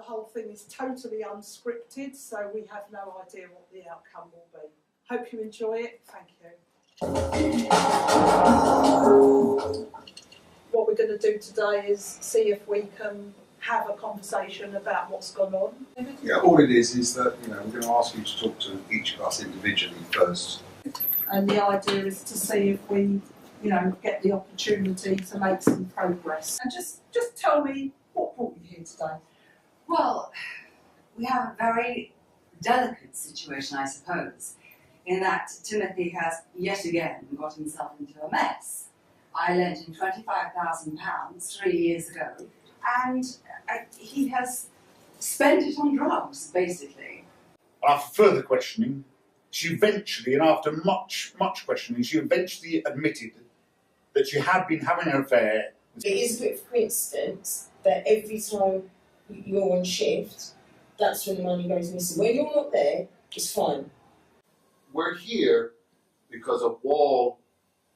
The whole thing is totally unscripted, so we have no idea what the outcome will be. Hope you enjoy it. Thank you. What we're going to do today is see if we can have a conversation about what's gone on. Yeah, all it is that, you know, we're going to ask you to talk to each of us individually first. And the idea is to see if we, you know, get the opportunity to make some progress. And just tell me what brought you here today. Well, we have a very delicate situation, I suppose, in that Timothy has yet again got himself into a mess. I lent him £25,000 3 years ago, and he has spent it on drugs, basically. After further questioning, she eventually, and after much questioning, she eventually admitted that she had been having an affair. It is a bit of a coincidence that every time you're on shift, that's when the money goes missing. When you're not there, it's fine. We're here because a wall,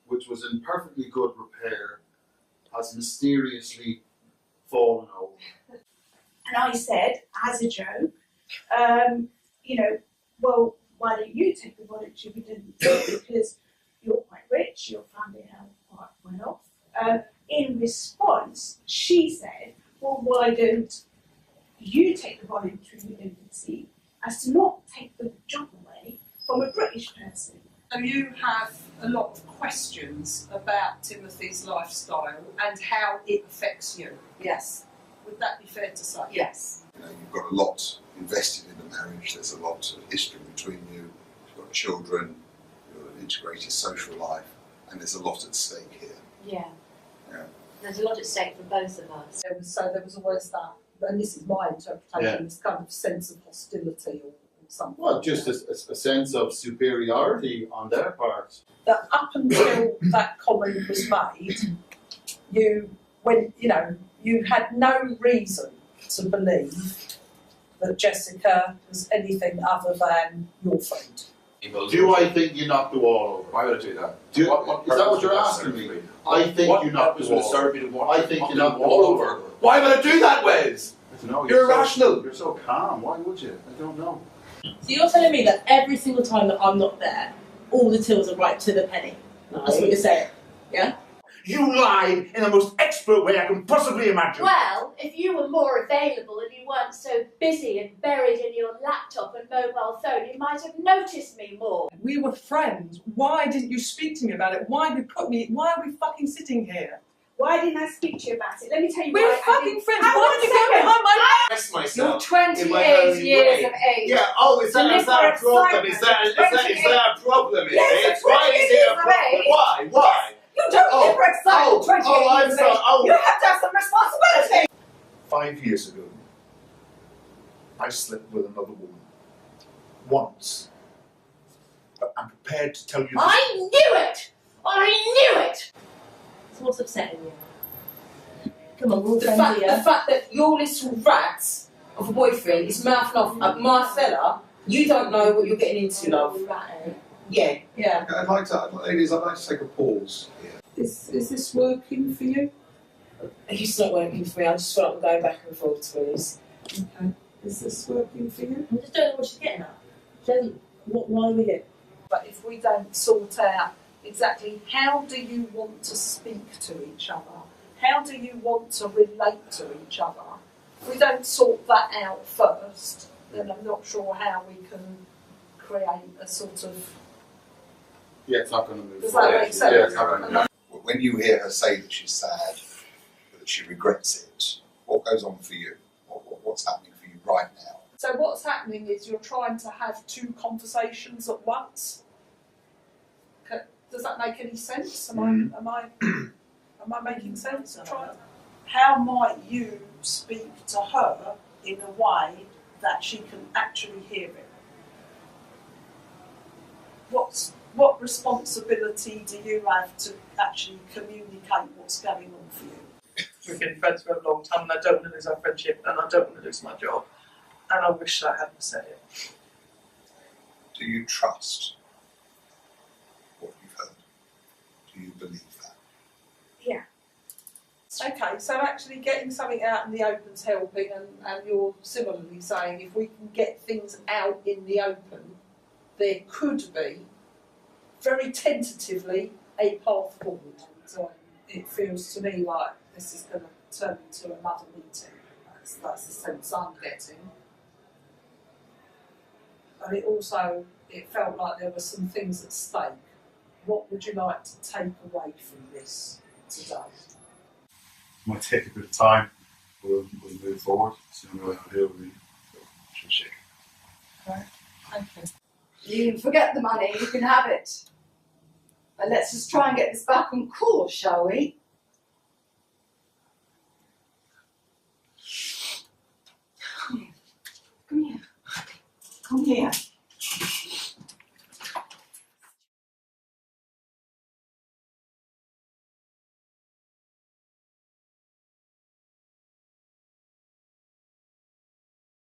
which was in perfectly good repair, has mysteriously fallen over. And I said, as a joke, you know, well, why don't you take the voluntary redundancy, because you're quite rich, your family have quite well off. In response, she said, well, why don't you take the voluntary redundancy as to not take the job away from a British person? So you have a lot of questions about Timothy's lifestyle and how it affects you. Yes. Would that be fair to say? Yes. You know, you've got a lot invested in the marriage. There's a lot of history between you. You've got children. You've got an integrated social life, and there's a lot at stake here. Yeah. Yeah. There's a lot at stake for both of us. So there was always that, and this is my interpretation, this kind of sense of hostility or something. Well, just a sense of superiority on their part. That up until that comment was made, you had no reason to believe that Jessica was anything other than your friend. Do I think you knocked the wall over? Why would I do that? Is that what you're asking me? I think you knocked the wall. I think you knocked the wall over. Why would I do that, Wes? I don't know. You're irrational. You're so calm. Why would you? I don't know. So you're telling me that every single time that I'm not there, all the tills are right to the penny? No. That's what you're saying, yeah? You lied in the most expert way I can possibly imagine. Well, if you were more available and you weren't so busy and buried in your laptop and mobile phone, you might have noticed me more. We were friends. Why didn't you speak to me about it? Why are we fucking sitting here? Why didn't I speak to you about it? Let me tell you We're why. fucking friends. Why did you go behind my back? You're 28 years of age. Yeah. Oh, is that a problem? Is that a problem? Yes, Why is it a problem? Why? You don't live for excitement 28 years of age. You have to have some responsibility. 5 years ago, I slept with another woman. Once. But I'm prepared to tell you this. I knew it! I knew it! So what's upsetting you? Come on, we're all The friends here. fact that your little rat of a boyfriend is mouthing off at my fella, you don't know what you're getting into, love. Yeah. Yeah. Ladies, I'd like to take a pause here. Is this working for you? It's not working for me. I just feel like I'm going back and forth to this. Okay. Is this working for you? I just don't know what she's getting at. She doesn't. Why are we here? But if we don't sort out exactly how do you want to speak to each other, how do you want to relate to each other, if we don't sort that out first, then I'm not sure how we can create a sort of... Yeah, it's not going to move Does forward. that make sense? Yeah, it's not going to move. When you hear her say that she's sad, that she regrets it, what goes on for you? What's happening for you right now? So what's happening is you're trying to have two conversations at once. Does that make any sense? Am I making sense? How might you speak to her in a way that she can actually hear it? What responsibility do you have to actually communicate what's going on for you? We've been friends for a long time and I don't want to lose our friendship and I don't want to lose my job. And I wish I hadn't said it. Do you trust what you've heard? Do you believe that? Yeah. Okay, so actually getting something out in the open's helping, and you're similarly saying if we can get things out in the open, there could be, very tentatively, a path forward. So it feels to me like this is going to turn into another meeting. That's the sense I'm getting. But it felt like there were some things at stake. What would you like to take away from this today? Might take a bit of time. We'll move forward. So we'll deal with it. Shake. Right. Thank you. You can forget the money, you can have it. But let's just try and get this back on course, shall we? Come here. Come here. Come here.